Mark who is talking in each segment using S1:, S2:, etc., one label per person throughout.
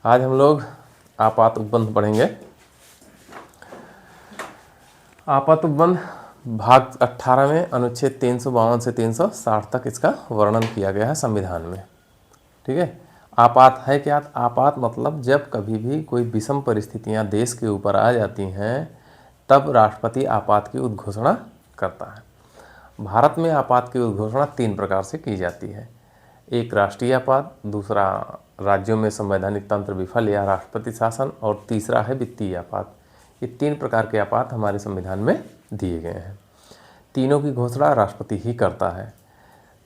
S1: आज हम लोग आपात उपबंध पढ़ेंगे। आपात उपबंध भाग 18 में अनुच्छेद 352 से 360 तक इसका वर्णन किया गया है संविधान में। ठीक है। आपात है क्या? आपात मतलब जब कभी भी कोई विषम परिस्थितियां देश के ऊपर आ जाती हैं तब राष्ट्रपति आपात की उद्घोषणा करता है। भारत में आपात की उद्घोषणा 3 प्रकार से की जाती है। एक राष्ट्रीय आपात, दूसरा राज्यों में संवैधानिक तंत्र विफल या राष्ट्रपति शासन, और तीसरा है वित्तीय आपात। ये 3 प्रकार के आपात हमारे संविधान में दिए गए हैं। तीनों की घोषणा राष्ट्रपति ही करता है।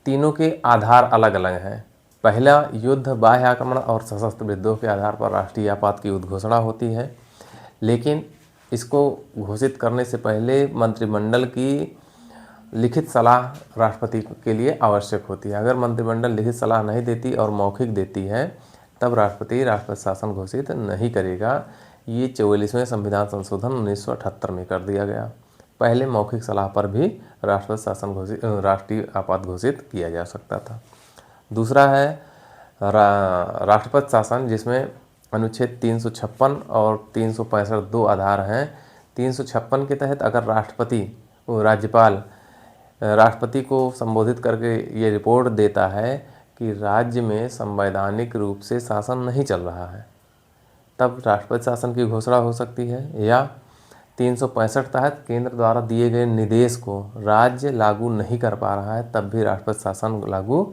S1: तीनों के आधार अलग अलग हैं। पहला, युद्ध, बाह्य आक्रमण और सशस्त्र विद्रोह के आधार पर राष्ट्रीय आपात की उद्घोषणा होती है, लेकिन इसको घोषित करने से पहले मंत्रिमंडल की लिखित सलाह राष्ट्रपति के लिए आवश्यक होती है। अगर मंत्रिमंडल लिखित सलाह नहीं देती और मौखिक देती है तब राष्ट्रपति शासन घोषित नहीं करेगा। ये 44वें संविधान संशोधन 1978 में कर दिया गया। पहले मौखिक सलाह पर भी राष्ट्रीय आपात घोषित किया जा सकता था। दूसरा है राष्ट्रपति शासन, जिसमें अनुच्छेद 356 और 365 दो आधार हैं। 356 के तहत अगर राष्ट्रपति को संबोधित करके ये रिपोर्ट देता है कि राज्य में संवैधानिक रूप से शासन नहीं चल रहा है, तब राष्ट्रपति शासन की घोषणा हो सकती है। या 365 तहत केंद्र द्वारा दिए गए निर्देश को राज्य लागू नहीं कर पा रहा है, तब भी राष्ट्रपति शासन लागू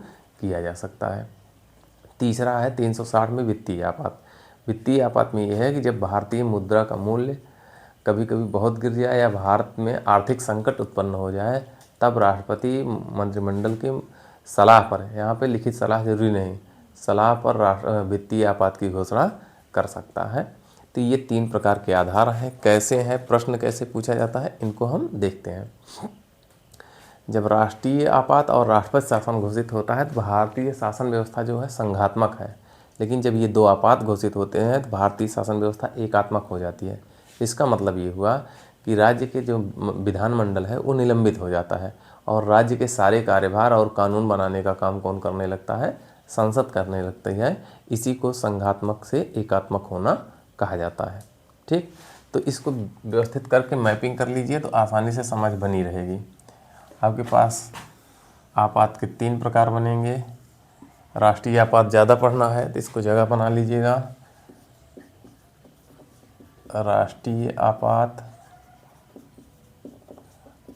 S1: किया जा सकता है। तीसरा है 360 में वित्तीय आपात। वित्तीय आपात में यह है कि जब भारतीय मुद्रा का मूल्य कभी कभी बहुत गिर जाए या भारत में आर्थिक संकट उत्पन्न हो जाए, तब राष्ट्रपति मंत्रिमंडल की सलाह पर, यहाँ पे लिखित सलाह जरूरी नहीं, सलाह पर वित्तीय आपात की घोषणा कर सकता है। तो ये 3 प्रकार के आधार हैं। कैसे हैं, प्रश्न कैसे पूछा जाता है, इनको हम देखते हैं। जब राष्ट्रीय आपात और राष्ट्रपति शासन घोषित होता है तो भारतीय शासन व्यवस्था जो है संघात्मक है, लेकिन जब ये 2 आपात घोषित होते हैं तो भारतीय शासन व्यवस्था एकात्मक हो जाती है। इसका मतलब ये हुआ कि राज्य के जो विधानमंडल है वो निलंबित हो जाता है और राज्य के सारे कार्यभार और कानून बनाने का काम कौन करने लगता है? संसद करने लगती है। इसी को संघात्मक से एकात्मक होना कहा जाता है। ठीक, तो इसको व्यवस्थित करके मैपिंग कर लीजिए तो आसानी से समझ बनी रहेगी। आपके पास आपात के 3 प्रकार बनेंगे। राष्ट्रीय आपात ज़्यादा पढ़ना है तो इसको जगह बना लीजिएगा। राष्ट्रीय आपात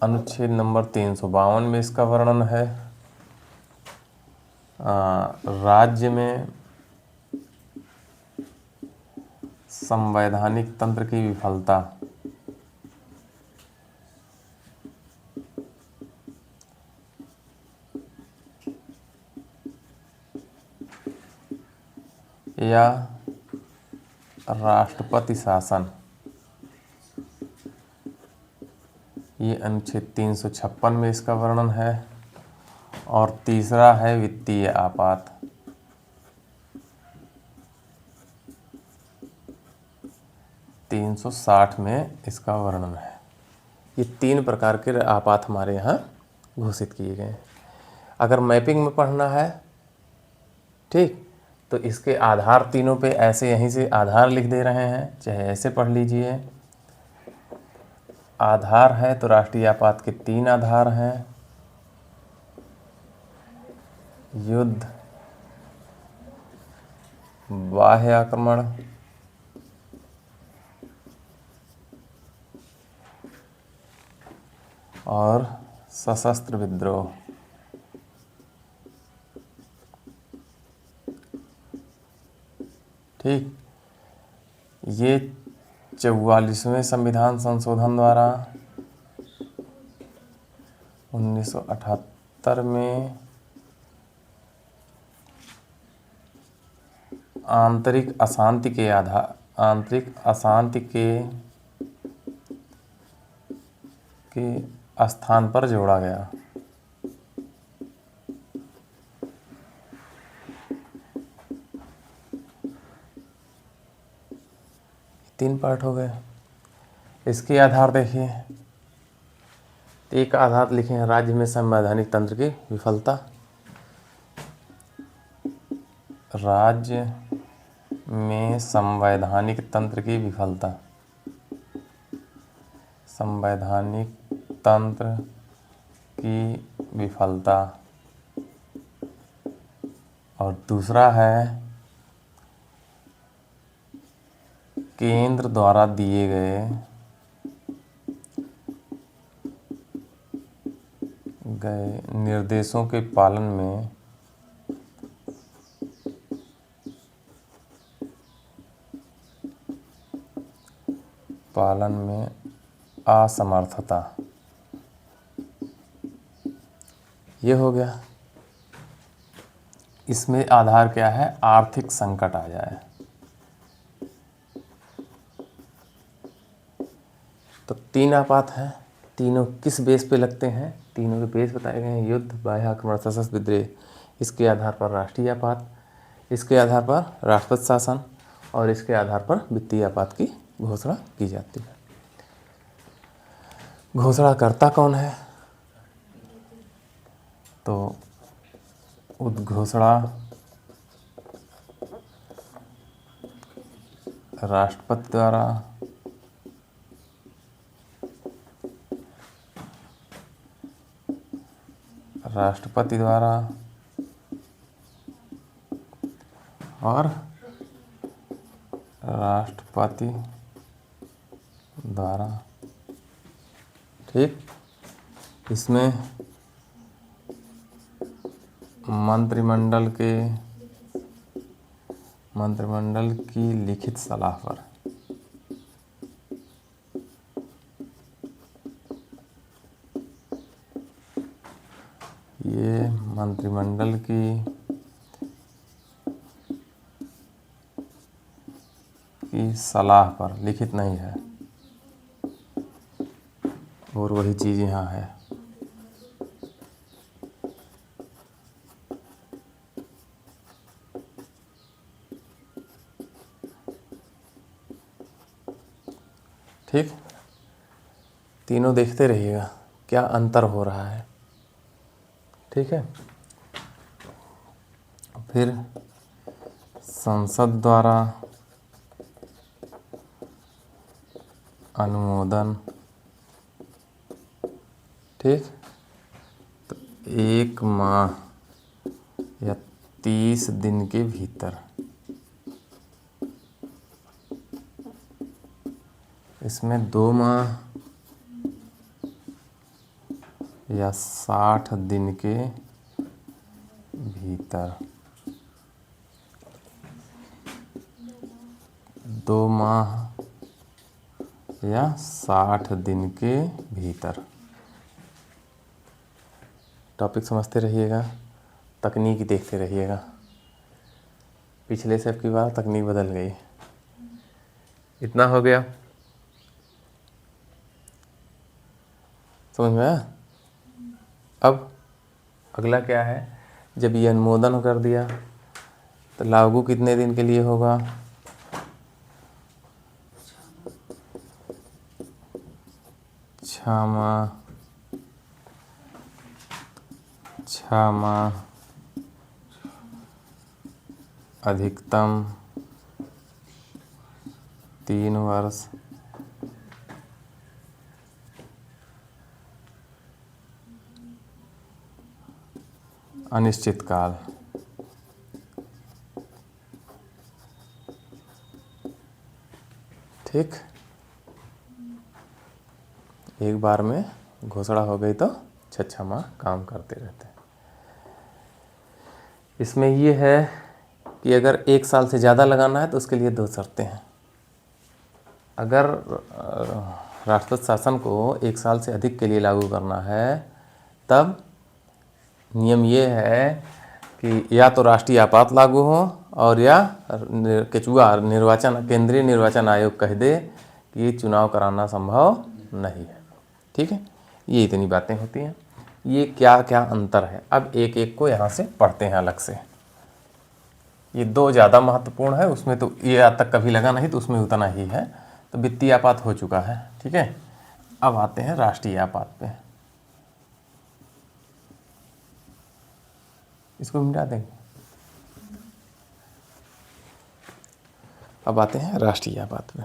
S1: अनुच्छेद नंबर 352 में इसका वर्णन है। राज्य में संवैधानिक तंत्र की विफलता, या राष्ट्रपति शासन, ये अनुच्छेद 356 में इसका वर्णन है। और तीसरा है वित्तीय आपात। तीन 360 में इसका वर्णन है। ये 3 प्रकार के आपात हमारे यहाँ घोषित किए गए हैं। अगर मैपिंग में पढ़ना है, ठीक, तो इसके आधार तीनों पे ऐसे यहीं से आधार लिख दे रहे हैं, चाहे ऐसे पढ़ लीजिए। आधार है तो राष्ट्रीय आपात के 3 आधार हैं: युद्ध, बाह्य आक्रमण और सशस्त्र विद्रोह। ठीक, ये 44वें संविधान संशोधन द्वारा 1978 में आंतरिक अशांति के स्थान पर जोड़ा गया। तीन पार्ट हो गए। इसके आधार देखिए, एक आधार लिखे हैं राज्य में संवैधानिक तंत्र की विफलता। राज्य में संवैधानिक तंत्र की विफलता, संवैधानिक तंत्र की विफलता। और दूसरा है केंद्र द्वारा दिए गए निर्देशों के पालन में असमर्थता। ये हो गया। इसमें आधार क्या है? आर्थिक संकट आ जाए तो 3 आपात हैं। तीनों किस बेस पे लगते हैं? तीनों के बेस बताए गए हैं, युद्ध, बाह्य आक्रमण, सशस्त्र विद्रोह। इसके आधार पर राष्ट्रीय आपात, इसके आधार पर राष्ट्रपति शासन और इसके आधार पर वित्तीय आपात की घोषणा की जाती है। घोषणाकर्ता कौन है? तो उद्घोषणा राष्ट्रपति द्वारा और राष्ट्रपति द्वारा। ठीक। इसमें मंत्रिमंडल की लिखित सलाह पर ये मंत्रिमंडल की सलाह पर, लिखित नहीं है, और वही चीज़ यहाँ है। ठीक। तीनों देखते रहिएगा क्या अंतर हो रहा है। ठीक है। फिर संसद द्वारा अनुमोदन। ठीक। तो 1 माह या 30 दिन के भीतर इसमें 2 माह या 60 दिन के भीतर, 2 माह या 60 दिन के भीतर। टॉपिक समझते रहिएगा, तकनीक देखते रहिएगा। पिछले से अब की बार तकनीक बदल गई। इतना हो गया, समझ में आया? अब अगला क्या है? जब ये अनुमोदन कर दिया तो लागू कितने दिन के लिए होगा? 6 माह, 6 माह, अधिकतम 3 वर्ष, अनिश्चित काल। ठीक। एक बार में घोषणा हो गई तो 6 माह काम करते रहते हैं। इसमें ये है कि अगर 1 साल से ज़्यादा लगाना है तो उसके लिए 2 शर्तें हैं। अगर राष्ट्रपति शासन को 1 साल से अधिक के लिए लागू करना है तब नियम ये है कि या तो राष्ट्रीय आपात लागू हो और या केचुआ केंद्रीय निर्वाचन आयोग कह दे कि चुनाव कराना संभव नहीं है। ठीक है। ये इतनी बातें होती हैं। ये क्या क्या अंतर है, अब एक एक को यहाँ से पढ़ते हैं अलग से। ये 2 ज़्यादा महत्वपूर्ण है, उसमें तो ये आज तक कभी लगा नहीं तो उसमें उतना ही है। तो वित्तीय आपात हो चुका है। ठीक है। अब आते हैं राष्ट्रीय आपात पे। इसको मिटा देंगे। अब आते हैं राष्ट्रीय आपात में।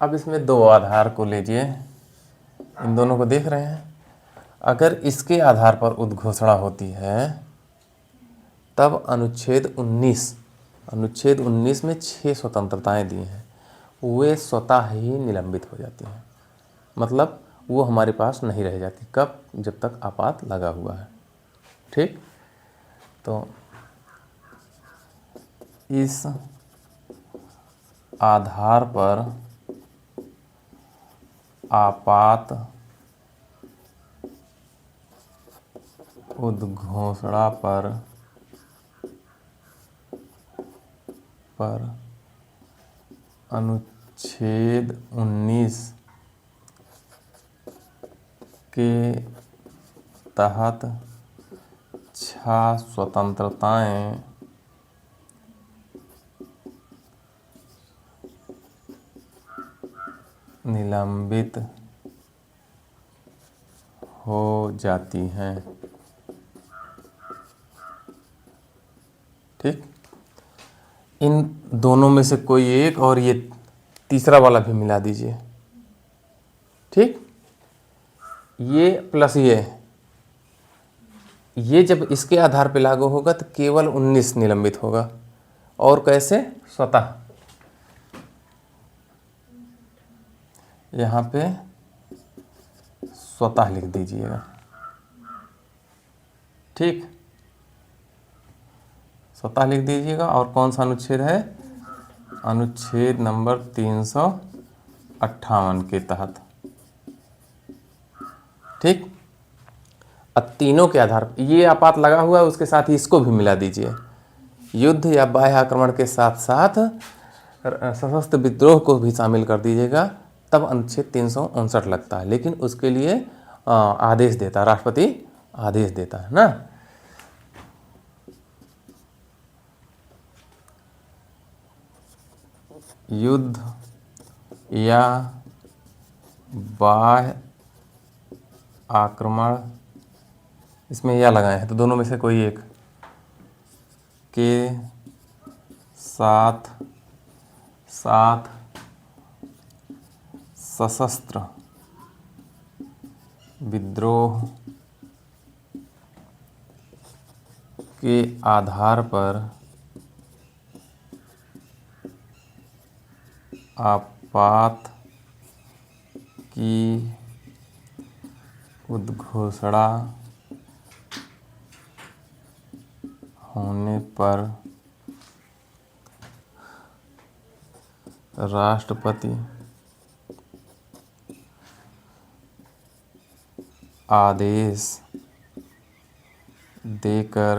S1: अब इसमें दो आधार को लीजिए, इन दोनों को देख रहे हैं। अगर इसके आधार पर उद्घोषणा होती है तब अनुच्छेद 19 में 6 स्वतंत्रताएं दी हैं, वे स्वतः ही निलंबित हो जाती हैं। मतलब वो हमारे पास नहीं रह जाती। कब? जब तक आपात लगा हुआ है। ठीक, तो इस आधार पर आपात उद्घोषणा पर अनुच्छेद 19 के तहत 6 स्वतंत्रताएं निलंबित हो जाती हैं। ठीक, इन दोनों में से कोई एक और ये तीसरा वाला भी मिला दीजिए। ठीक, ये प्लस ये जब इसके आधार पे लागू होगा तो केवल 19 निलंबित होगा। और कैसे? स्वतः। यहाँ पे स्वतः लिख दीजिएगा। ठीक, स्वतः लिख दीजिएगा। और कौन सा अनुच्छेद है? अनुच्छेद नंबर 358 के तहत। ठीक, अब तीनों के आधार पर ये आपात लगा हुआ है, उसके साथ ही इसको भी मिला दीजिए। युद्ध या बाह्य आक्रमण के साथ साथ सशस्त्र विद्रोह को भी शामिल कर दीजिएगा, तब अनुच्छेद 359 लगता है। लेकिन उसके लिए आदेश देता है, राष्ट्रपति आदेश देता है ना। युद्ध या बाह्य आक्रमण, इसमें या लगाए हैं तो दोनों में से कोई एक के साथ सशस्त्र विद्रोह के आधार पर आपात की उद्घोषणा होने पर राष्ट्रपति आदेश देकर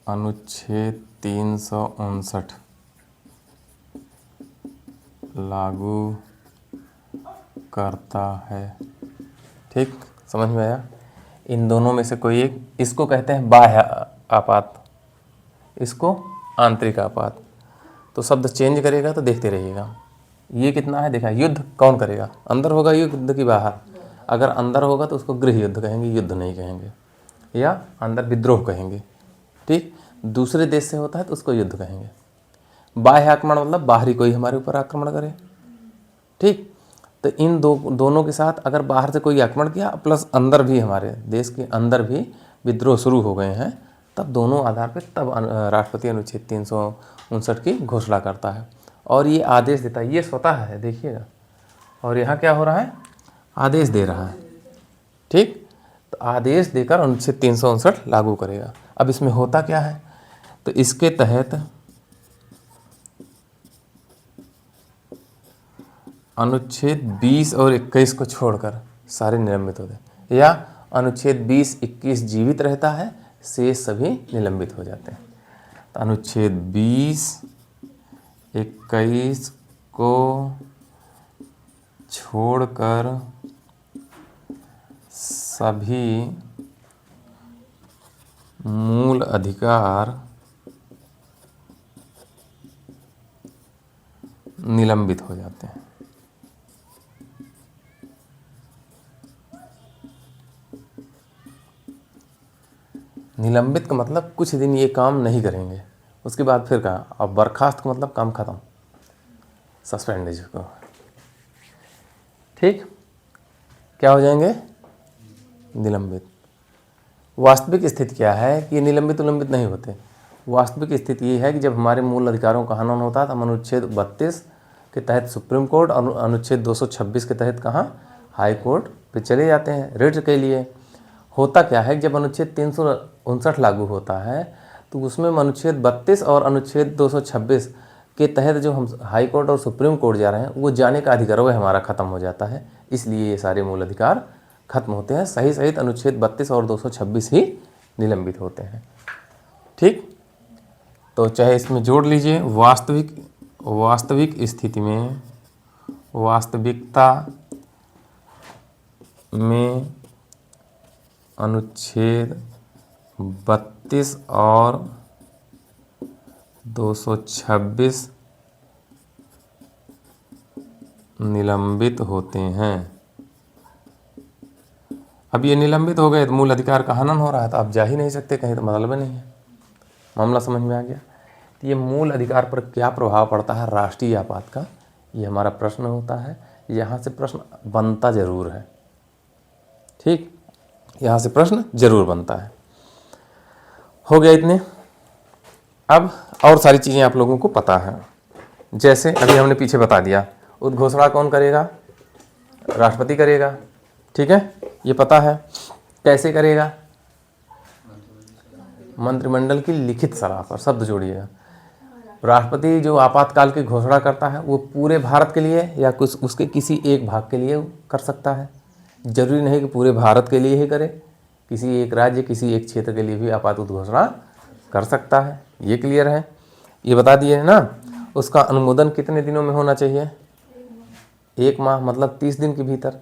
S1: अनुच्छेद 359 लागू करता है। ठीक, समझ में आया? इन दोनों में से कोई एक, इसको कहते हैं बाह्य आपात, इसको आंतरिक आपात। तो शब्द चेंज करेगा तो देखते रहिएगा। ये कितना है देखा, युद्ध कौन करेगा? अंदर होगा युद्ध की बाहर? अगर अंदर होगा तो उसको गृह युद्ध कहेंगे, युद्ध नहीं कहेंगे, या अंदर विद्रोह कहेंगे। ठीक, दूसरे देश से होता है तो उसको युद्ध कहेंगे। बाह्य आक्रमण मतलब बाहरी कोई हमारे ऊपर आक्रमण करे। ठीक, तो इन दोनों के साथ अगर बाहर से कोई आक्रमण किया प्लस अंदर भी, हमारे देश के अंदर भी विद्रोह शुरू हो गए हैं, तब दोनों आधार पर तब राष्ट्रपति अनुच्छेद 359 की घोषणा करता है और ये आदेश देता है। ये स्वतः है, देखिएगा। और यहाँ क्या हो रहा है? आदेश दे रहा है। ठीक, तो आदेश देकर अनुच्छेद 359 लागू करेगा। अब इसमें होता क्या है? तो इसके तहत अनुच्छेद 20 और 21 को छोड़कर सारे निलंबित होते हैं, या अनुच्छेद 20, 21 जीवित रहता है, शेष सभी निलंबित हो जाते हैं। तो अनुच्छेद 20, 21 को छोड़कर सभी मूल अधिकार निलंबित हो जाते हैं। निलंबित का मतलब कुछ दिन ये काम नहीं करेंगे, उसके बाद फिर कहा, अब बर्खास्त का मतलब काम खत्म, सस्पेंड है जिसको। ठीक, क्या हो जाएंगे? निलंबित। वास्तविक स्थिति क्या है कि ये निलंबित उलंबित नहीं होते। वास्तविक स्थिति ये है कि जब हमारे मूल अधिकारों का हनन होता है तो हम अनुच्छेद 32 के तहत सुप्रीम कोर्ट और अनुच्छेद 226 के तहत कहाँ, हाई कोर्ट पे चले जाते हैं रिट के लिए। होता क्या है, जब अनुच्छेद 359 लागू होता है तो उसमें अनुच्छेद 32 और अनुच्छेद 226 के तहत जो हम हाई कोर्ट और सुप्रीम कोर्ट जा रहे हैं वो जाने का अधिकार वह हमारा खत्म हो जाता है, इसलिए ये सारे मूल अधिकार खत्म होते हैं। सही सहित अनुच्छेद 32 और 226 ही निलंबित होते हैं। ठीक, तो चाहे इसमें जोड़ लीजिए, वास्तविक स्थिति में, वास्तविकता में अनुच्छेद 32 और 226 निलंबित होते हैं। अब ये निलंबित हो गए तो मूल अधिकार का हनन हो रहा है, तो आप जा ही नहीं सकते कहीं, तो मतलब नहीं है। मामला समझ में आ गया? तो ये मूल अधिकार पर क्या प्रभाव पड़ता है राष्ट्रीय आपात का, ये हमारा प्रश्न होता है। यहाँ से प्रश्न बनता जरूर है। ठीक, यहाँ से प्रश्न जरूर बनता है। हो गया इतने। अब और सारी चीज़ें आप लोगों को पता है, जैसे अभी हमने पीछे बता दिया, उद्घोषणा कौन करेगा? राष्ट्रपति करेगा। ठीक है, ये पता है। कैसे करेगा? मंत्रिमंडल की लिखित सलाह पर, शब्द जोड़िएगा। राष्ट्रपति जो आपातकाल की घोषणा करता है वो पूरे भारत के लिए या कुछ उसके किसी एक भाग के लिए कर सकता है। जरूरी नहीं कि पूरे भारत के लिए ही करे, किसी एक राज्य, किसी एक क्षेत्र के लिए भी आपात घोषणा कर सकता है। ये क्लियर है, ये बता दिए है ना। उसका अनुमोदन कितने दिनों में होना चाहिए? 1 माह, मतलब 30 दिन के भीतर।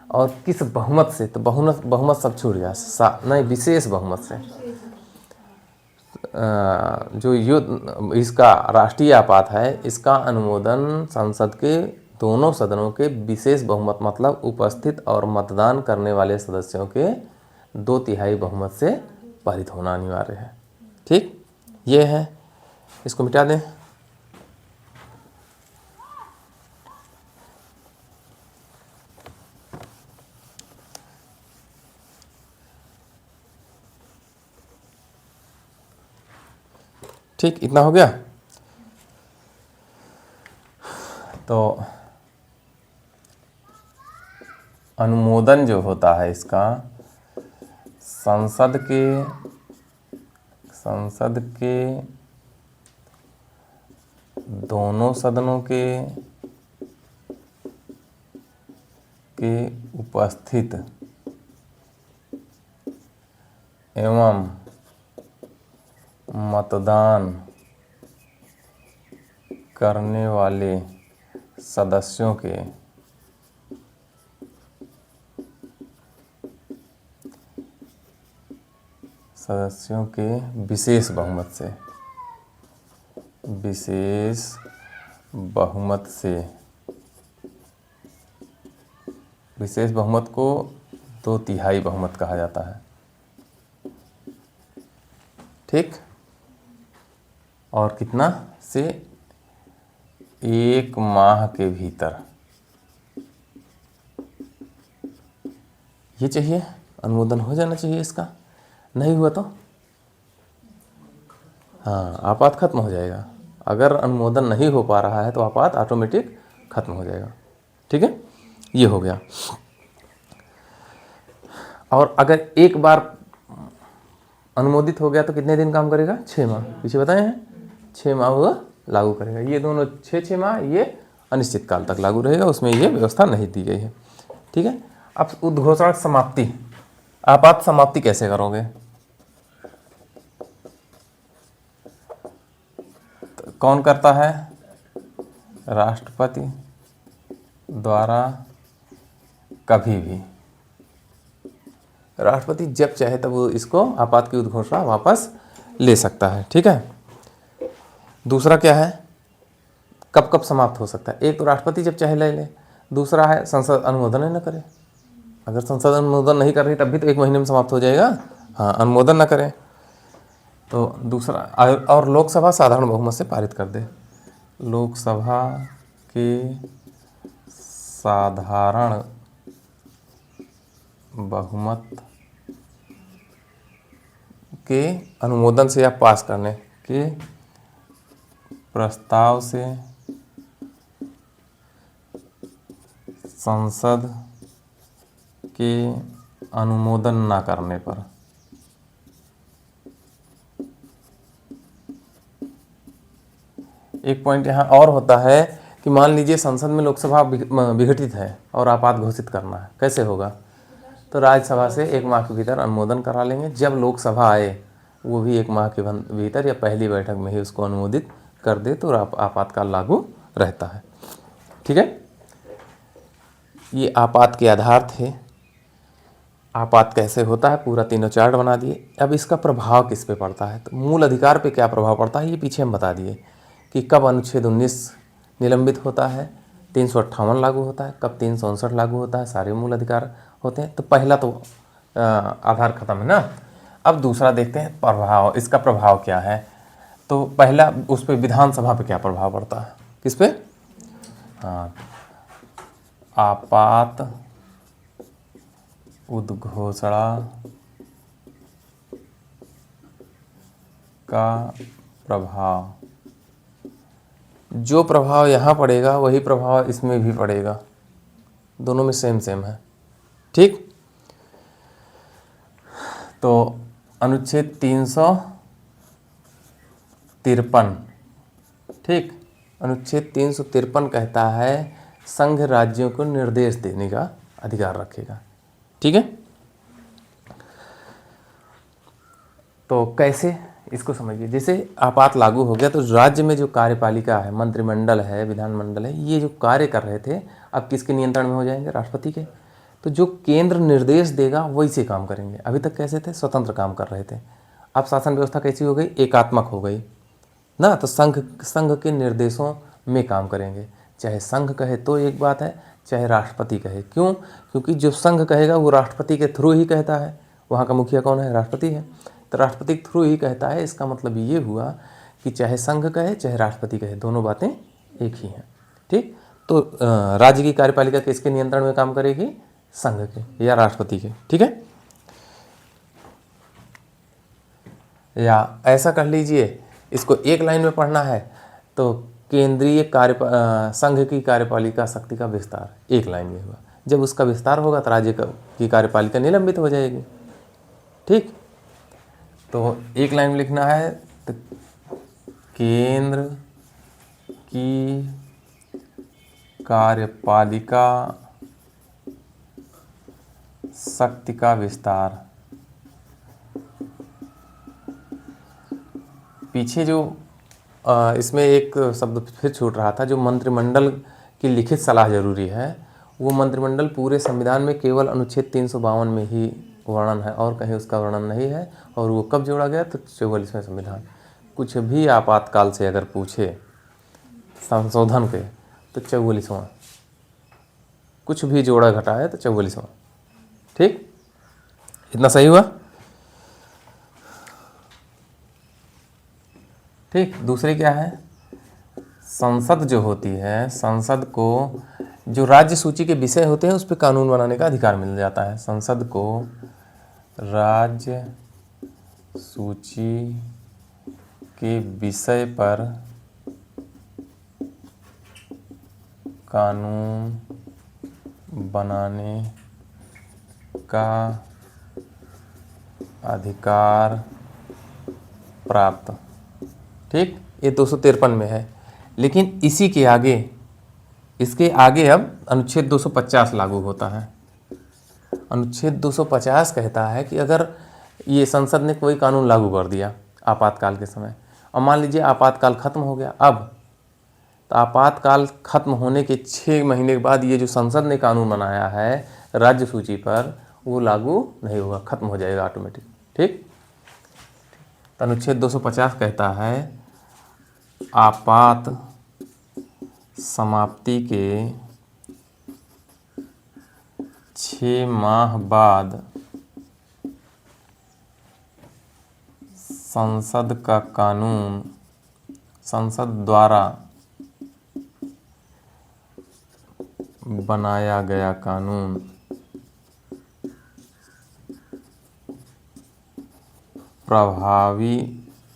S1: और किस बहुमत से? तो बहुमत सब छूट गया, नहीं, विशेष बहुमत से। जो युद्ध इसका राष्ट्रीय आपात है, इसका अनुमोदन संसद के दोनों सदनों के विशेष बहुमत, मतलब उपस्थित और मतदान करने वाले सदस्यों के 2/3 बहुमत से पारित होना अनिवार्य है। ठीक, ये है। इसको मिटा दें। ठीक, इतना हो गया। तो अनुमोदन जो होता है इसका संसद के दोनों सदनों के उपस्थित एवं मतदान करने वाले सदस्यों के विशेष बहुमत से, विशेष बहुमत को 2/3 बहुमत कहा जाता है। ठीक, और कितना से 1 माह के भीतर ये चाहिए, अनुमोदन हो जाना चाहिए इसका। नहीं हुआ तो हाँ, आपात खत्म हो जाएगा। अगर अनुमोदन नहीं हो पा रहा है तो आपात ऑटोमेटिक खत्म हो जाएगा। ठीक है, ये हो गया। और अगर एक बार अनुमोदित हो गया तो कितने दिन काम करेगा? 6 माह। पीछे बताए हैं 6 माह वो लागू करेगा। ये दोनों 6 माह ये अनिश्चित काल तक लागू रहेगा, उसमें ये व्यवस्था नहीं दी गई है। ठीक है, अब उद्घोषणा समाप्ति, आपात समाप्ति कैसे करोगे? तो कौन करता है? राष्ट्रपति द्वारा कभी भी। राष्ट्रपति जब चाहे तब वो इसको आपात की उद्घोषणा वापस ले सकता है। ठीक है, दूसरा क्या है? कब कब समाप्त हो सकता है? एक तो राष्ट्रपति जब चाहे ले ले, दूसरा है संसद अनुमोदन ही न करे। अगर संसद अनुमोदन नहीं कर रही तब भी तो 1 महीने में समाप्त हो जाएगा। हाँ, अनुमोदन न करें तो दूसरा और लोकसभा साधारण बहुमत से पारित कर दे। लोकसभा के साधारण बहुमत के अनुमोदन से या पास करने के प्रस्ताव से संसद के अनुमोदन न करने पर एक पॉइंट यहाँ और होता है कि मान लीजिए संसद में लोकसभा विघटित है और आपात घोषित करना है, कैसे होगा? तो राज्यसभा से 1 माह के भीतर अनुमोदन करा लेंगे। जब लोकसभा आए वो भी 1 माह के भीतर या पहली बैठक में ही उसको अनुमोदित कर दे तो आपातकाल लागू रहता है। ठीक है, ये आपात के आधार थे। आपात कैसे होता है पूरा तीनों चार्ट बना दिए। अब इसका प्रभाव किस पे पड़ता है, तो मूल अधिकार पे क्या प्रभाव पड़ता है ये पीछे हम बता दिए कि कब अनुच्छेद 19 निलंबित होता है, 358 लागू होता है, कब 359 लागू होता है, सारे मूल अधिकार होते हैं। तो पहला तो आधार खत्म है ना। अब दूसरा देखते हैं प्रभाव, इसका प्रभाव क्या है। तो पहला उस पर विधानसभा पे क्या प्रभाव पड़ता है, किस पे? हाँ, आपात उद्घोषणा का प्रभाव, जो प्रभाव यहाँ पड़ेगा वही प्रभाव इसमें भी पड़ेगा, दोनों में सेम सेम है। ठीक, तो अनुच्छेद 353, ठीक, अनुच्छेद 353 कहता है संघ राज्यों को निर्देश देने का अधिकार रखेगा। ठीक है, तो कैसे इसको समझिए। जैसे आपात लागू हो गया तो राज्य में जो कार्यपालिका है, मंत्रिमंडल है, विधानमंडल है, ये जो कार्य कर रहे थे अब किसके नियंत्रण में हो जाएंगे? राष्ट्रपति के। तो जो केंद्र निर्देश देगा वही से काम करेंगे। अभी तक कैसे थे? स्वतंत्र काम कर रहे थे। अब शासन व्यवस्था कैसी हो गई? एकात्मक हो गई ना। तो संघ के निर्देशों में काम करेंगे। चाहे संघ कहे तो एक बात है, चाहे राष्ट्रपति कहे। क्यों? क्योंकि जो संघ कहेगा वो राष्ट्रपति के थ्रू ही कहता है। वहाँ का मुखिया कौन है? राष्ट्रपति है। तो राष्ट्रपति के थ्रू ही कहता है। इसका मतलब ये हुआ कि चाहे संघ कहे चाहे राष्ट्रपति कहे, दोनों बातें एक ही हैं। ठीक, तो राज्य की कार्यपालिका किसके नियंत्रण में काम करेगी? संघ के या राष्ट्रपति के। ठीक है, या ऐसा कर लीजिए, इसको एक लाइन में पढ़ना है तो केंद्रीय संघ की कार्यपालिका शक्ति का विस्तार, एक लाइन में हुआ। जब उसका विस्तार होगा तो राज्य की कार्यपालिका निलंबित हो जाएगी। ठीक, तो एक लाइन में लिखना है तो केंद्र की कार्यपालिका शक्ति का विस्तार। पीछे जो इसमें एक शब्द फिर छूट रहा था, जो मंत्रिमंडल की लिखित सलाह जरूरी है, वो मंत्रिमंडल पूरे संविधान में केवल अनुच्छेद 352 में ही वर्णन है और कहीं उसका वर्णन नहीं है। और वो कब जोड़ा गया? तो 44वें संविधान। कुछ भी आपातकाल से अगर पूछे संशोधन के तो 44वां, कुछ भी जोड़ा घटा है तो 44वां। ठीक, इतना सही हुआ। ठीक, दूसरे क्या है? संसद जो होती है, संसद को जो राज्य सूची के विषय होते हैं उस पर कानून बनाने का अधिकार मिल जाता है। संसद को राज्य सूची के विषय पर कानून बनाने का अधिकार प्राप्त। ठीक, ये 253 में है। लेकिन इसी के आगे, इसके आगे अब अनुच्छेद 250 लागू होता है। अनुच्छेद 250 कहता है कि अगर ये संसद ने कोई कानून लागू कर दिया आपातकाल के समय, और मान लीजिए आपातकाल खत्म हो गया, अब तो आपातकाल खत्म होने के 6 महीने के बाद ये जो संसद ने कानून बनाया है राज्य सूची पर, वो लागू नहीं होगा, खत्म हो जाएगा ऑटोमेटिक। ठीक, तो अनुच्छेद 250 कहता है आपात समाप्ति के 6 माह बाद संसद का कानून, संसद द्वारा बनाया गया कानून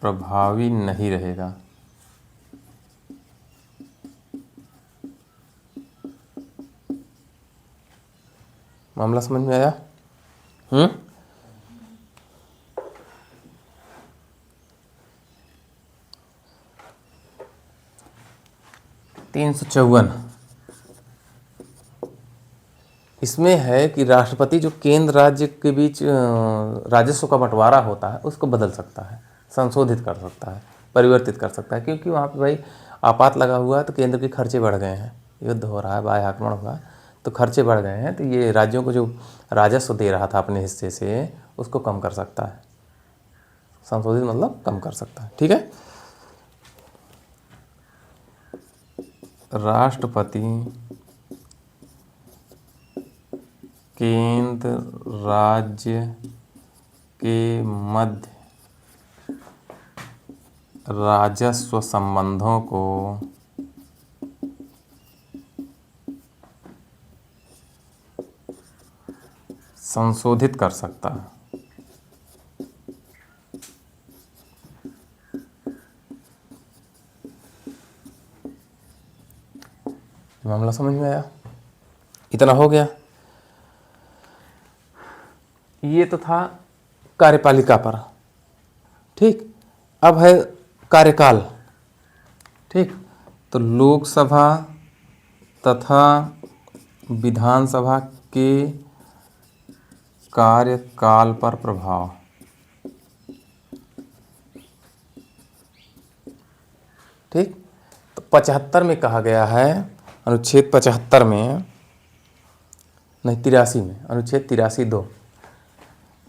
S1: प्रभावी नहीं रहेगा। मामला समझ में आया? 354 इसमें है कि राष्ट्रपति जो केंद्र राज्य के बीच राजस्व का बंटवारा होता है उसको बदल सकता है, संशोधित कर सकता है, परिवर्तित कर सकता है, क्योंकि वहाँ पे भाई आपात लगा हुआ है तो केंद्र के खर्चे बढ़ गए हैं, युद्ध हो रहा है, बाह्य आक्रमण हुआ तो खर्चे बढ़ गए हैं, तो ये राज्यों को जो राजस्व दे रहा था अपने हिस्से से उसको कम कर सकता है। संशोधित मतलब कम कर सकता है। ठीक है। राष्ट्रपति केंद्र राज्य के मध्य राजस्व संबंधों को संशोधित कर सकता है। मामला समझ में आया? इतना हो गया। ये तो था कार्यपालिका पर। ठीक, अब है कार्यकाल। ठीक, तो लोकसभा तथा विधानसभा के कार्यकाल पर प्रभाव। ठीक, तो 75 में कहा गया है, अनुच्छेद 75 में, नहीं 83 में, अनुच्छेद 83(2),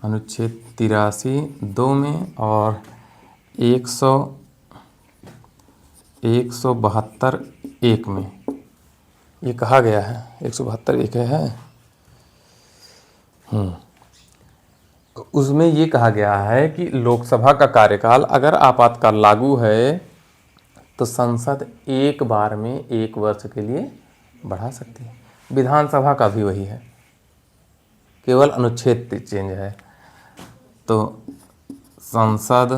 S1: अनुच्छेद 83(2) में और 172(1) में ये कहा गया है, 172(1) है। उसमें ये कहा गया है कि लोकसभा का कार्यकाल अगर आपातकाल लागू है तो संसद एक बार में 1 वर्ष के लिए बढ़ा सकती है। विधानसभा का भी वही है, केवल अनुच्छेद चेंज है। तो संसद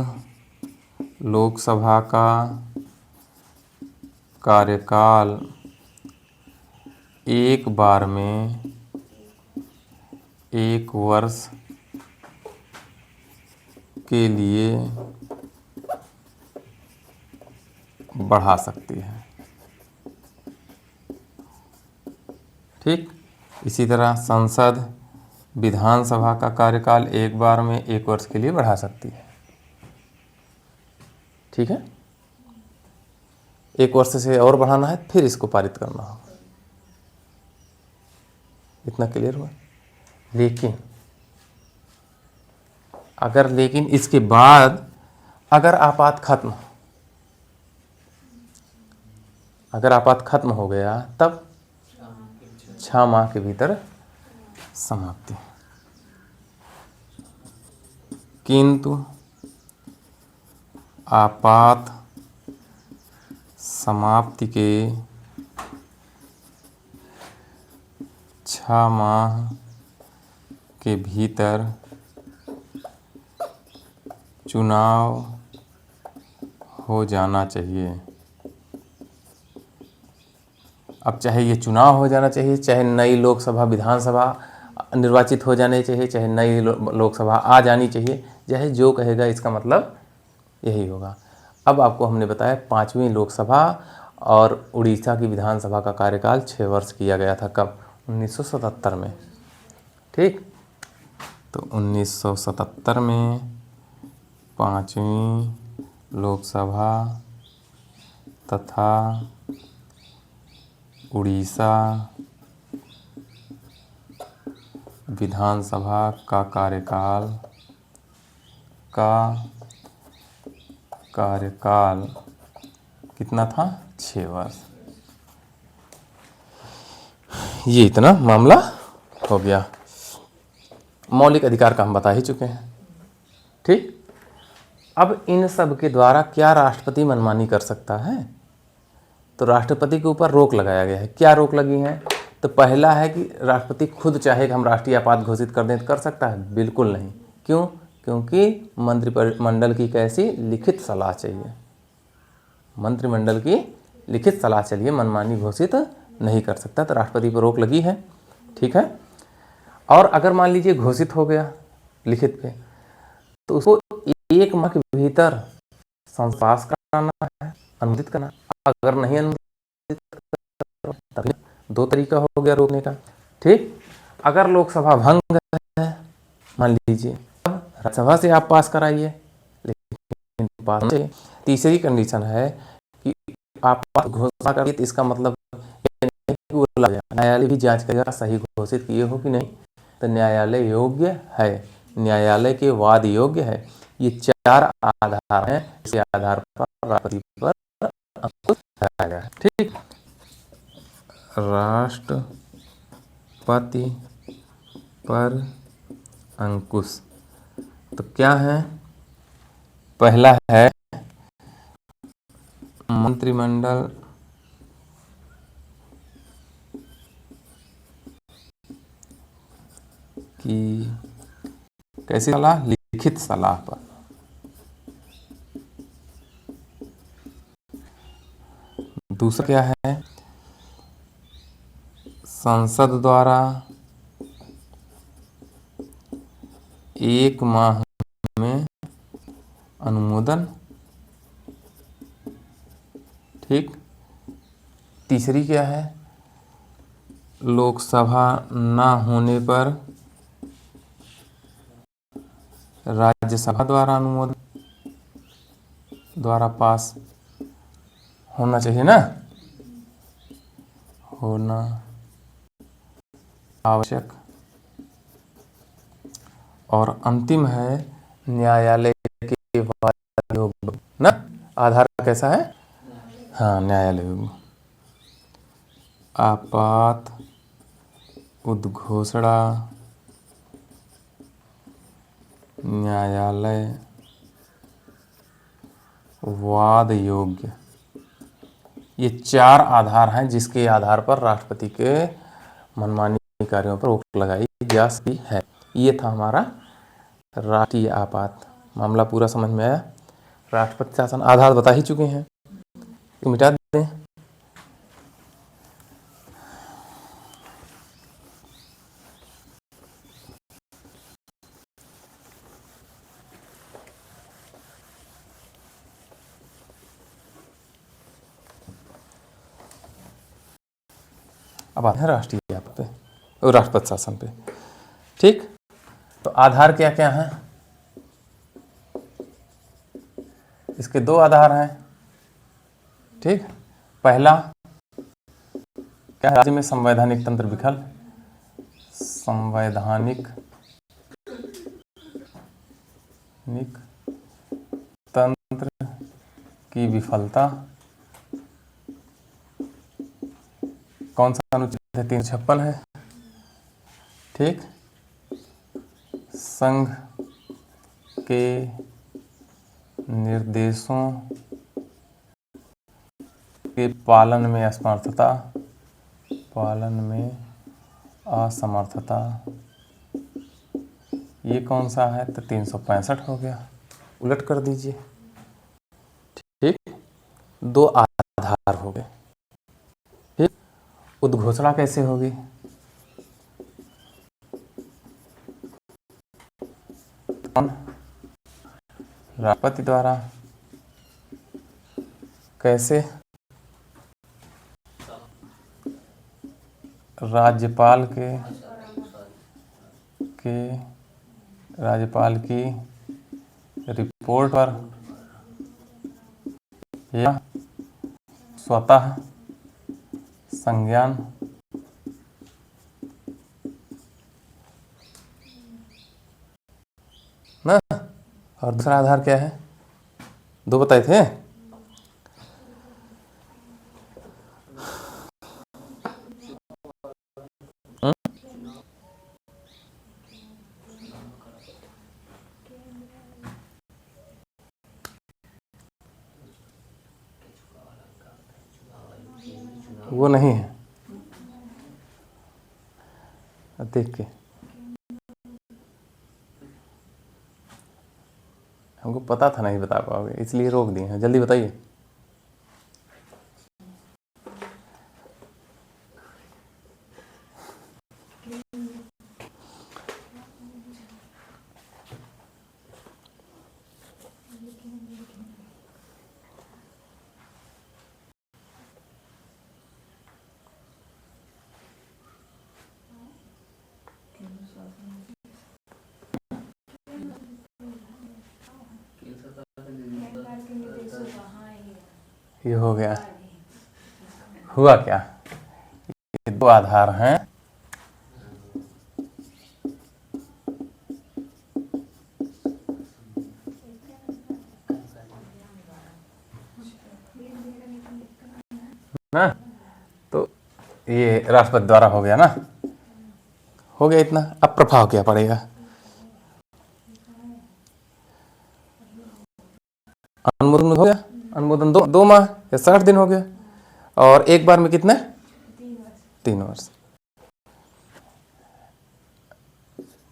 S1: लोकसभा का कार्यकाल एक बार में 1 वर्ष के लिए बढ़ा सकती है। ठीक, इसी तरह संसद विधानसभा का कार्यकाल एक बार में 1 वर्ष के लिए बढ़ा सकती है। ठीक है, 1 वर्ष से और बढ़ाना है फिर इसको पारित करना होगा। इतना क्लियर हुआ? लेकिन इसके बाद अगर आपात खत्म हो गया तब 6 माह के भीतर समाप्ति। किंतु आपात समाप्ति के 6 माह के भीतर चुनाव हो जाना चाहिए। अब चाहे ये चुनाव हो जाना चाहिए, चाहे नई लोकसभा विधानसभा निर्वाचित हो जाने चाहिए, चाहे नई लोकसभा आ जानी चाहिए, चाहे जो कहेगा इसका मतलब यही होगा। अब आपको हमने बताया 5वीं लोकसभा और उड़ीसा की विधानसभा का कार्यकाल 6 वर्ष किया गया था। कब? 1977 में। ठीक, तो 1977 में 5वीं लोकसभा तथा उड़ीसा विधानसभा का कार्यकाल कितना था? 6 वर्ष। ये इतना मामला हो गया। मौलिक अधिकार का हम बता ही चुके हैं। ठीक, अब इन सब के द्वारा क्या राष्ट्रपति मनमानी कर सकता है? तो राष्ट्रपति के ऊपर रोक लगाया गया है। क्या रोक लगी है? तो पहला है कि राष्ट्रपति खुद चाहे कि हम राष्ट्रीय आपात घोषित कर दें तो कर सकता है? बिल्कुल नहीं। क्यों? क्योंकि मंत्रिमंडल की कैसी लिखित सलाह चाहिए, मंत्रिमंडल की लिखित सलाह चाहिए, मनमानी घोषित नहीं कर सकता। तो राष्ट्रपति पर रोक लगी है, ठीक है। और अगर मान लीजिए घोषित हो गया लिखित पे, तो उसको 1 माह के भीतर संसद पास कराना है, अनुमोदित करना। अगर नहीं अनुमोदित तभी 2 तरीका हो गया रोकने का, ठीक। अगर लोकसभा भंग है मान लीजिए, अब राज्यसभा से आप पास कराइए, लेकिन पास नहीं। तीसरी कंडीशन है कि आप घोषणा करिए तो इसका मतलब न्यायालय भी जांच करेगा सही घोषित किए हो कि नहीं। तो न्यायालय योग्य है, न्यायालय के वाद योग्य है। ये 4 आधार हैं, इस आधार पर राष्ट्रपति पर अंकुश लगाया गया है, ठीक। राष्ट्रपति पर अंकुश तो क्या है? पहला है मंत्रिमंडल की कैसी सलाह? लिखित सलाह पर। दूसरा क्या है? संसद द्वारा 1 माह में अनुमोदन, ठीक। तीसरी क्या है? लोकसभा न होने पर राज्यसभा द्वारा अनुमोदन द्वारा पास होना चाहिए ना, होना आवश्यक। और अंतिम है न्यायालय के वाद योग्य ना। आधार कैसा है? हाँ, न्यायालय योग्य। आपात उद्घोषणा न्यायालय वाद योग्य। ये 4 आधार हैं जिसके आधार पर राष्ट्रपति के मनमानी कार्यों पर रोक लगाई जा सकती है। ये था हमारा राष्ट्रीय आपात। मामला पूरा समझ में आया? राष्ट्रपति शासन आधार बता ही चुके हैं, मिटा दें। अब आते हैं राष्ट्रीय आपात पे और राष्ट्रपति शासन पे, ठीक। तो आधार क्या क्या हैं? इसके 2 आधार हैं, ठीक। पहला क्या? राज्य में संवैधानिक तंत्र विफल, संवैधानिक तंत्र की विफलता। कौन सा अनुच्छेद है? 356 है, ठीक। संघ के निर्देशों के पालन में असमर्थता, असमर्थता। ये कौन सा है? तो 365 हो गया, उलट कर दीजिए, ठीक। 2 आधार हो गए, ठीक। उद्घोषणा कैसे होगी? राष्ट्रपति द्वारा। कैसे? राज्यपाल की रिपोर्ट पर या स्वतः संज्ञान ना। और दूसरा आधार क्या है? 2 बताए थे। वो नहीं है। देख के हमको पता था नहीं बता पाओगे, इसलिए रोक दिए हैं। जल्दी बताइए। ये हो गया। हुआ क्या? ये दो आधार हैं, ना? तो ये राष्ट्रपति द्वारा हो गया ना, हो गया इतना। अब प्रभाव क्या पड़ेगा? अनुमोदन हो गया, अनुमोदन 2 माह या 60 दिन हो गया, और एक बार में कितने? 3 वर्ष।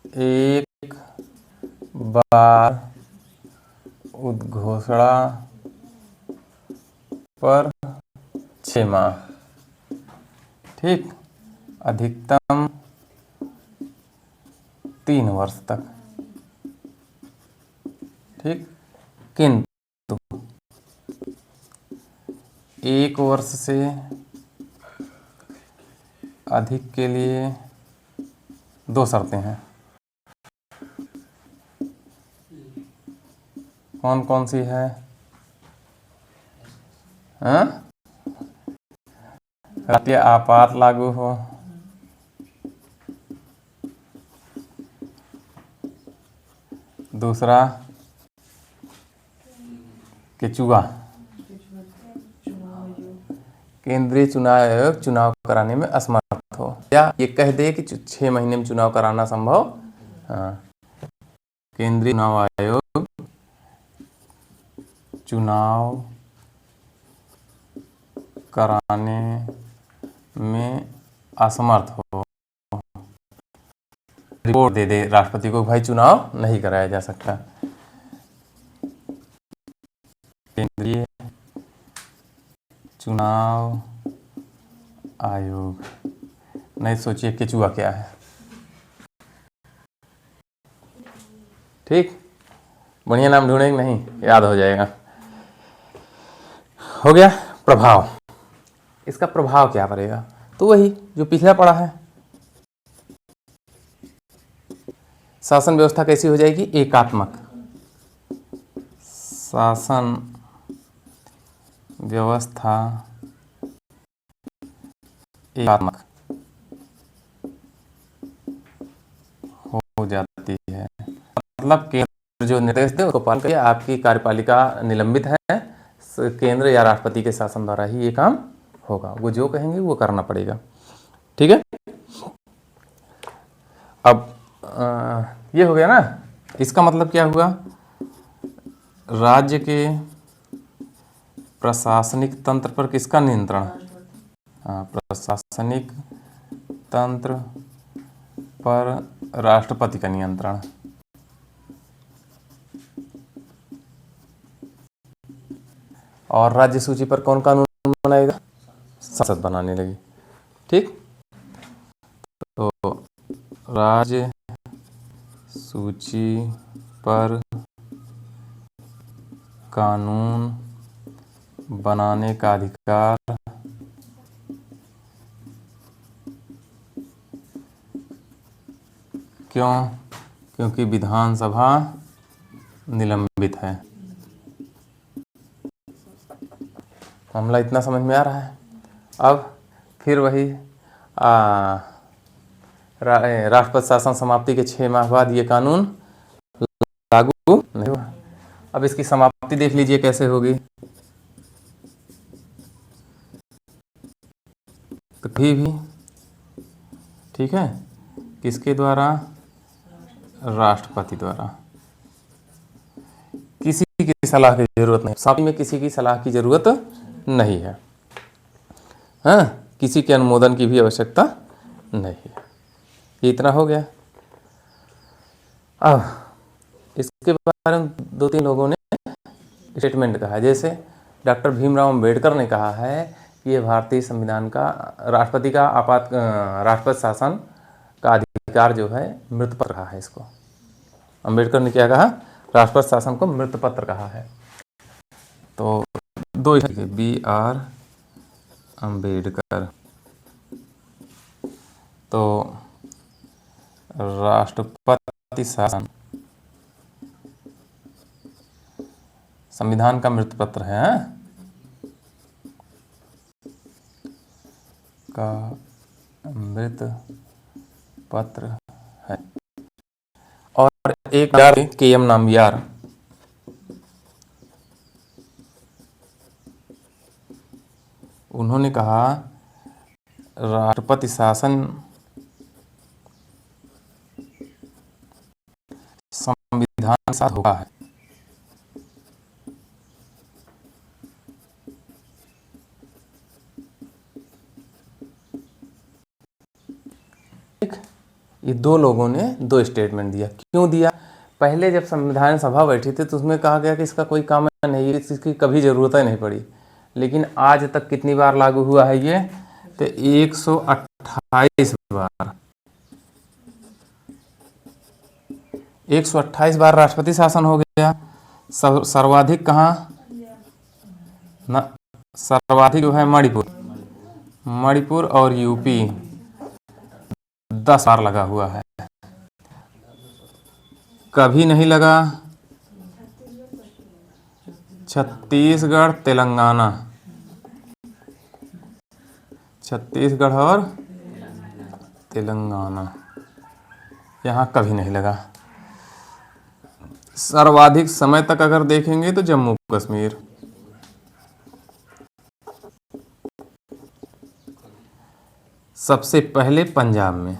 S1: एक बार उद्घोषणा पर 6 माह, ठीक। अधिकतम 3 वर्ष तक, ठीक। किंतु 1 वर्ष से अधिक के लिए 2 शर्तें हैं। कौन कौन सी है? राष्ट्रीय आपात लागू हो, दूसरा केचुआ, केंद्रीय चुनाव आयोग चुनाव कराने में असमर्थ हो, या ये कह दे कि 6 महीने में चुनाव कराना संभव। केंद्रीय चुनाव आयोग चुनाव कराने में असमर्थ हो, रिपोर्ट दे दे राष्ट्रपति को, भाई चुनाव नहीं कराया जा सकता। केंद्रीय चुनाव आयोग, नहीं सोचिए केचुआ क्या है, ठीक। बढ़िया नाम ढूंढेंगे, नहीं याद हो जाएगा। हो गया प्रभाव। इसका प्रभाव क्या पड़ेगा? तो वही जो पिछला पड़ा है। शासन व्यवस्था कैसी हो जाएगी? एकात्मक। शासन व्यवस्था एकात्मक हो जाती है। मतलब केंद्र जो निर्देश दे उसको पालन करिए, आपकी कार्यपालिका निलंबित है, केंद्र या राष्ट्रपति के शासन द्वारा ही ये काम होगा, वो जो कहेंगे वो करना पड़ेगा, ठीक है। अब ये हो गया ना। इसका मतलब क्या हुआ? राज्य के प्रशासनिक तंत्र पर किसका नियंत्रण? प्रशासनिक तंत्र पर राष्ट्रपति का नियंत्रण। और राज्य सूची पर कौन कानून बनाएगा? संसद बनाने लगी, ठीक। तो राज्य सूची पर कानून बनाने का अधिकार क्यों? क्योंकि विधानसभा निलंबित है। मामला इतना समझ में आ रहा है। अब फिर वही राष्ट्रपति शासन समाप्ति के 6 माह बाद ये कानून लागू नहीं हुआ। अब इसकी समाप्ति देख लीजिए कैसे होगी। तो भी ठीक है, किसके द्वारा? राष्ट्रपति द्वारा। किसी की सलाह की जरूरत नहीं, समाप्ति में किसी की सलाह की जरूरत नहीं है। हाँ, किसी के अनुमोदन की भी आवश्यकता नहीं है। ये इतना हो गया। अब इसके बारे में 2-3 लोगों ने स्टेटमेंट कहा है। जैसे डॉक्टर भीमराव अंबेडकर ने कहा है कि ये भारतीय संविधान का राष्ट्रपति का राष्ट्रपति शासन का अधिकार जो है मृत पत्र कहा है इसको। अंबेडकर ने क्या कहा? राष्ट्रपति शासन को मृत पत्र कहा है। तो 2 BR अंबेडकर तो राष्ट्रपति शासन संविधान का मृत पत्र है का मृत पत्र है। और एक KM नाम्बियार उन्होंने कहा राष्ट्रपति शासन संविधान के साथ होगा है। ये 2 लोगों ने 2 स्टेटमेंट दिया। क्यों दिया? पहले जब संविधान सभा बैठी थी तो उसमें कहा गया कि इसका कोई काम नहीं है, इसकी कभी ज़रूरत ही नहीं पड़ी। लेकिन आज तक कितनी बार लागू हुआ है ये? तो 128 बार। 128 बार राष्ट्रपति शासन हो गया। सर्वाधिक कहाँ ना? सर्वाधिक जो है मणिपुर और यूपी 10 बार लगा हुआ है। कभी नहीं लगा छत्तीसगढ़ तेलंगाना, छत्तीसगढ़ और तेलंगाना यहाँ कभी नहीं लगा। सर्वाधिक समय तक अगर देखेंगे तो जम्मू कश्मीर, सबसे पहले पंजाब में,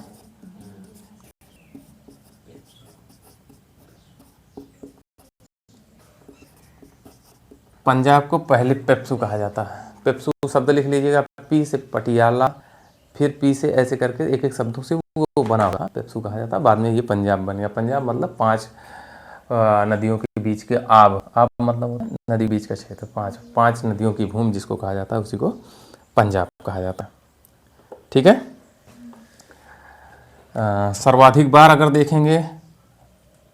S1: पंजाब को पहले पेप्सू कहा जाता है। पेप्सू शब्द लिख लीजिएगा, पी से पटियाला, फिर पी से ऐसे करके एक एक शब्दों से वो बना हुआ पेप्सू कहा जाता है। बाद में ये पंजाब बन गया। पंजाब मतलब 5 नदियों के बीच के आब मतलब नदी बीच का क्षेत्र, 5 नदियों की भूमि जिसको कहा जाता है उसी को पंजाब कहा जाता है। ठीक है। सर्वाधिक बार अगर देखेंगे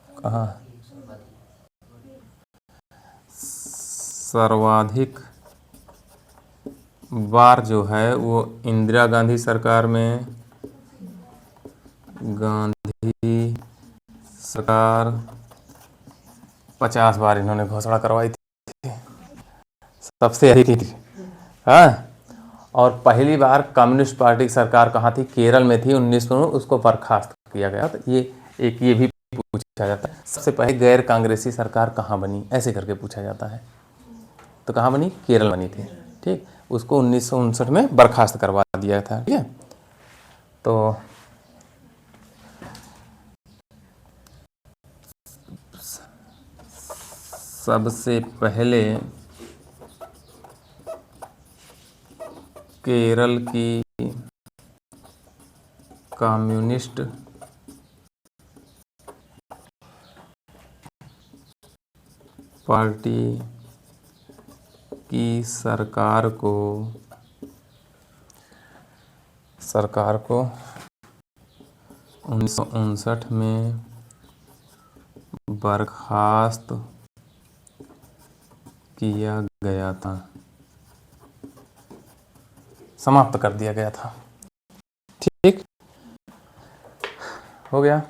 S1: कहाँ, सर्वाधिक बार जो है वो इंदिरा गांधी सरकार में, गांधी सरकार 50 बार इन्होंने घोषणा करवाई थी, सबसे अधिक थी। हाँ। और पहली बार कम्युनिस्ट पार्टी की सरकार कहाँ थी? केरल में थी 1900 में, उसको बर्खास्त किया गया। तो ये भी पूछा जाता है। सबसे पहले गैर कांग्रेसी सरकार कहाँ बनी, ऐसे करके पूछा जाता है। तो कहाँ बनी? केरल बनी थी। ठीक, उसको 1959 में बर्खास्त करवा दिया था। ठीक है। तो सबसे पहले केरल की कम्युनिस्ट पार्टी की सरकार को 1959 में बर्खास्त किया गया था, समाप्त कर दिया गया था। ठीक हो गया।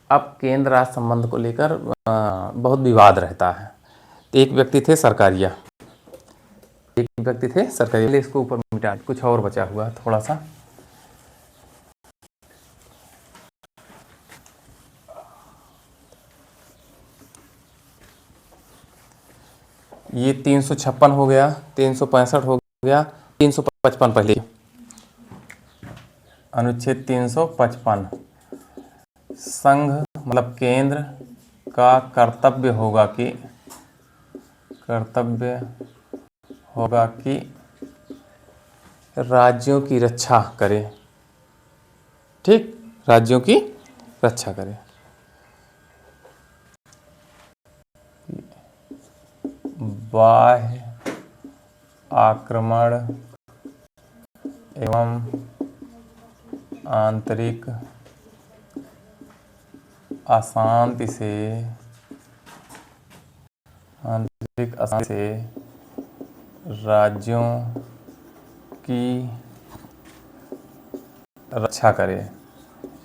S1: अब केंद्र राज्य संबंध को लेकर बहुत विवाद रहता है। तो एक व्यक्ति थे सरकारिया, इसको ऊपर मिटा, कुछ और बचा हुआ है थोड़ा सा। ये 356 हो गया, 365 हो गया, 355 पहले अनुच्छेद 355। संघ मतलब केंद्र का कर्तव्य होगा कि राज्यों की रक्षा करे। ठीक, राज्यों की रक्षा करे। बाह्य आक्रमण एवं आंतरिक अशांति से राज्यों की रक्षा करे।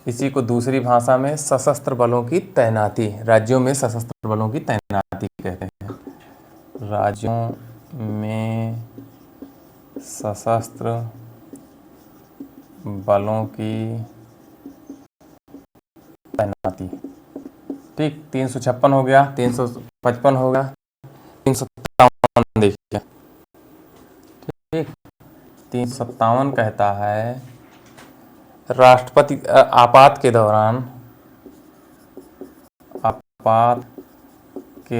S1: इसी को दूसरी भाषा में सशस्त्र बलों की तैनाती, राज्यों में सशस्त्र बलों की तैनाती कहते हैं। राज्यों में सशस्त्र बलों की तैनाती। ठीक, 356 हो गया, 355 हो गया, 357 देखिए। ठीक, 357 कहता है राष्ट्रपति आपात के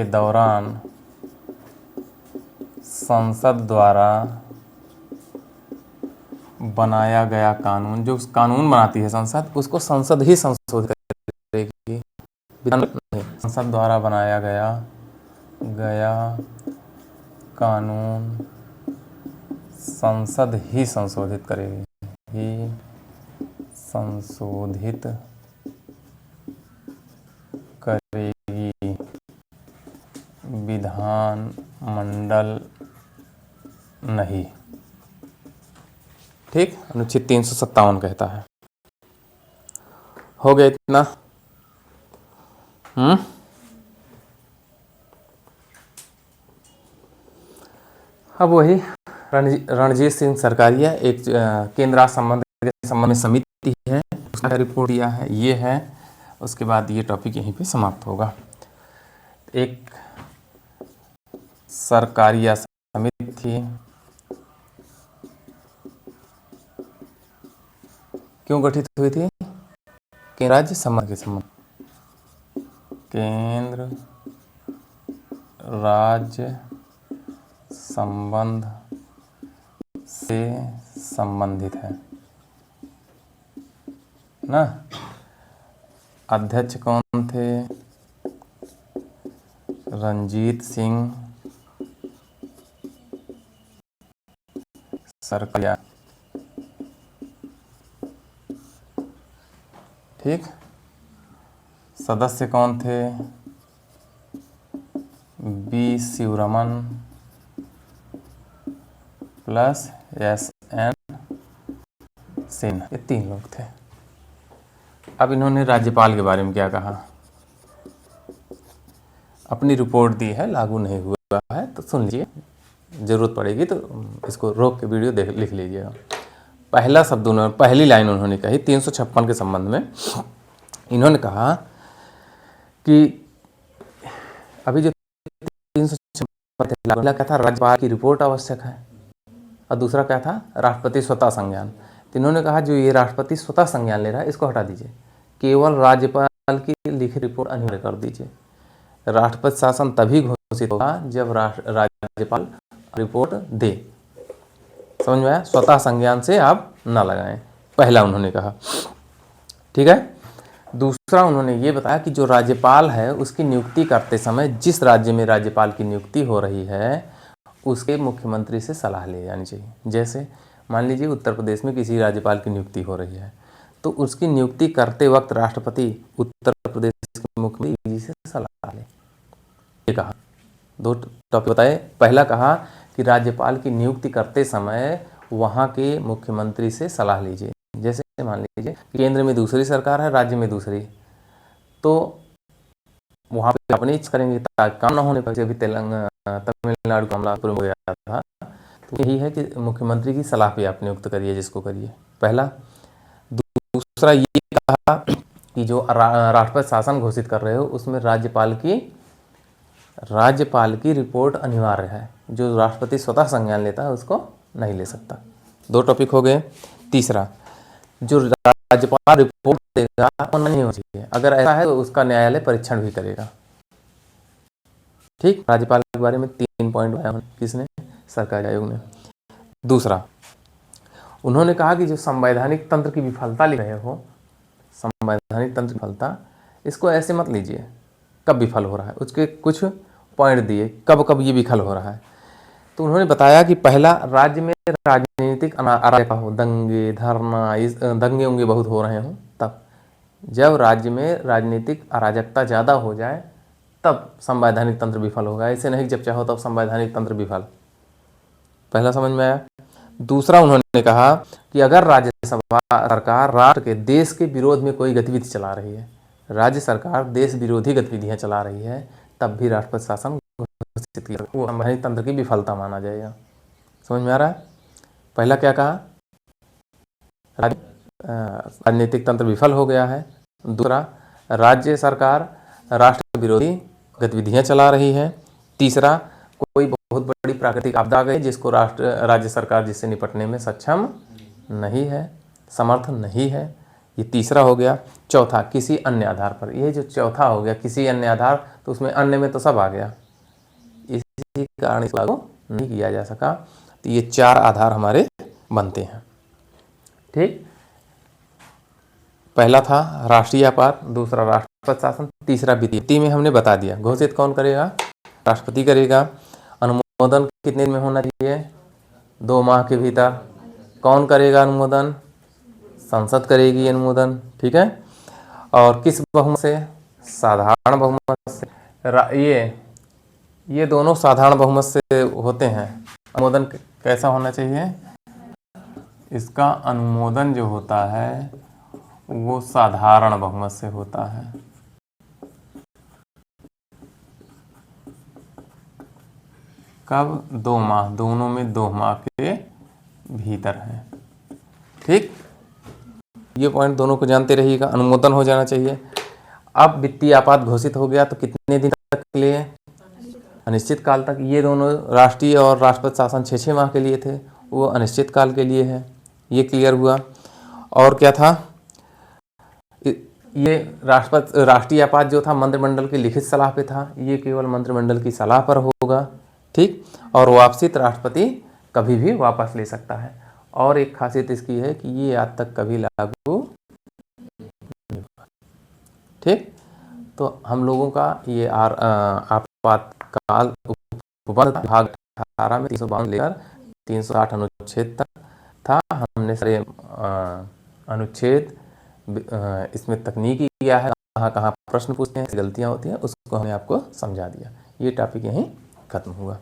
S1: दौरान संसद द्वारा बनाया गया कानून, जो कानून बनाती है संसद, उसको संसद ही संशोधित करेगी, संसद द्वारा बनाया गया कानून संसद ही संशोधित करेगी, संशोधित करेगी, विधान मंडल नहीं। ठीक, अनुच्छेद 357 कहता है। हो गया इतना? अब वही रणजीत सिंह सरकारिया एक केंद्र राज्य संबंध में समिति है, उसका रिपोर्ट दिया है, ये है। उसके बाद ये टॉपिक यहीं पे समाप्त होगा। एक सरकारिया समिति थी, क्यों गठित हुई थी? केंद्र राज्य संबंध के संबंध, केंद्र राज्य संबंध से संबंधित है ना। अध्यक्ष कौन थे? रणजीत सिंह सरकारिया। ठीक, सदस्य कौन थे? B Sivaraman plus SN Sinha, ये 3 लोग थे। अब इन्होंने राज्यपाल के बारे में क्या कहा? अपनी रिपोर्ट दी है, लागू नहीं हुआ है, तो सुन लीजिए, जरूरत पड़ेगी तो इसको रोक के वीडियो लिख लीजिएगा। पहला शब्द उन्होंने, पहली लाइन उन्होंने कही 356 के संबंध में। इन्होंने कहा कि अभी जो 356 क्या था, राज्यपाल की रिपोर्ट आवश्यक है, और दूसरा क्या था, राष्ट्रपति स्वतः संज्ञान। तो इन्होंने कहा जो ये राष्ट्रपति स्वतः संज्ञान ले रहा है, इसको हटा दीजिए, केवल राज्यपाल की लिखित रिपोर्ट अनिवार्य कर दीजिए। राष्ट्रपति शासन तभी घोषित होगा जब राज्यपाल रिपोर्ट दे। समझ में आया? स्वतः संज्ञान से आप ना लगाएं, पहला उन्होंने कहा। ठीक है। दूसरा उन्होंने ये बताया कि जो राज्यपाल है उसकी नियुक्ति करते समय जिस राज्य में राज्यपाल की नियुक्ति हो रही है उसके मुख्यमंत्री से सलाह ले जानी चाहिए। जैसे मान लीजिए उत्तर प्रदेश में किसी राज्यपाल की नियुक्ति हो रही है, तो उसकी नियुक्ति करते वक्त राष्ट्रपति उत्तर प्रदेश के मुख्यमंत्री से सलाह ले। ये कहा, 2 टॉपिक बताए। पहला कहा कि राज्यपाल की नियुक्ति करते समय वहाँ के मुख्यमंत्री से सलाह लीजिए। जैसे मान लीजिए केंद्र में दूसरी सरकार है, राज्य में दूसरी, तो वहाँ पे अपने करेंगे ताकि काम न होने पर। अभी तमिलनाडु का मामला हो गया था, तो यही है कि मुख्यमंत्री की सलाह पे आप नियुक्त करिए जिसको करिए, पहला। दूसरा ये कहा कि जो राष्ट्रपति शासन घोषित कर रहे हो उसमें राज्यपाल की रिपोर्ट अनिवार्य है। जो राष्ट्रपति स्वतः संज्ञान लेता है उसको नहीं ले सकता। 2 टॉपिक हो गए। तीसरा, जो राज्यपाल रिपोर्ट देगा वो नहीं होना चाहिए, अगर ऐसा है तो उसका न्यायालय परीक्षण भी करेगा। ठीक, राज्यपाल के बारे में 3 पॉइंट आया, किसने? सरकारी आयोग ने। दूसरा, उन्होंने कहा कि जो संवैधानिक तंत्र की विफलता लिख रहे हो, संवैधानिक तंत्र की विफलता, इसको ऐसे मत लीजिए कब विफल हो रहा है, उसके कुछ पॉइंट दिए कब कब ये विफल हो रहा है। तो उन्होंने बताया कि पहला, राज्य में राजनीतिक अराजकता हो, दंगे धरना, दंगे उंगे बहुत हो रहे हों, तब जब राज्य में राजनीतिक अराजकता ज़्यादा हो जाए तब संवैधानिक तंत्र विफल होगा। ऐसे नहीं जब चाहो तब संवैधानिक तंत्र विफल। पहला समझ में आया। दूसरा, उन्होंने कहा कि अगर राज्यसभा सरकार राष्ट्र के देश के विरोध में कोई गतिविधि चला रही है, राज्य सरकार देश विरोधी गतिविधियां चला रही है, तब भी राष्ट्रपति शासन घोषित किया, वो संवैधानिक तंत्र की विफलता माना जाएगा। समझ में आ रहा है। पहला क्या कहा, राजनीतिक तंत्र विफल हो गया है। दूसरा, राज्य सरकार राष्ट्र विरोधी गतिविधियां चला रही है। तीसरा, कोई बहुत बड़ी प्राकृतिक आपदा आ गई जिसको राज्य सरकार जिससे निपटने में सक्षम नहीं है, समर्थ नहीं है। ये तीसरा हो गया। चौथा, किसी अन्य आधार पर। ये जो चौथा हो गया किसी अन्य आधार, तो उसमें अन्य में तो सब आ गया, इसी कारण इसको लागू नहीं किया जा सका। तो ये 4 आधार हमारे बनते हैं। ठीक, पहला था राष्ट्रीय आपात, दूसरा राष्ट्रपति शासन, तीसरा वित्तीय में हमने बता दिया। घोषित कौन करेगा, राष्ट्रपति करेगा। अनुमोदन कितने दिन में होना चाहिए, 2 माह के भीतर। कौन करेगा अनुमोदन, संसद करेगी अनुमोदन। ठीक है, और किस बहुमत से, साधारण बहुमत से। ये दोनों साधारण बहुमत से होते हैं। अनुमोदन कैसा होना चाहिए, इसका अनुमोदन जो होता है वो साधारण बहुमत से होता है। कब, 2 माह, दोनों में 2 माह के भीतर है। ठीक, ये पॉइंट दोनों को जानते रहिएगा, अनुमोदन हो जाना चाहिए। अब वित्तीय आपात घोषित हो गया तो कितने दिन तक के लिए, अनिश्चित काल तक। ये दोनों राष्ट्रीय और राष्ट्रपति शासन 6-6 माह के लिए थे, वो अनिश्चित काल के लिए है। ये क्लियर हुआ। और क्या था, ये राष्ट्रीय आपात जो था मंत्रिमंडल की लिखित सलाह पे था, ये केवल मंत्रिमंडल की सलाह पर होगा। ठीक, और वापसित राष्ट्रपति कभी भी वापस ले सकता है। और एक खासियत इसकी है कि ये आज तक कभी लागू नहीं हुआ। ठीक, तो हम लोगों का ये आपातकाल उपबंध भाग 18 में 352 लेकर 360 अनुच्छेद तक था। हमने सारे अनुच्छेद इसमें तकनीकी किया है, कहाँ कहाँ प्रश्न पूछते हैं, गलतियाँ होती हैं, उसको हमने आपको समझा दिया। ये टॉपिक यहीं खत्म हुआ।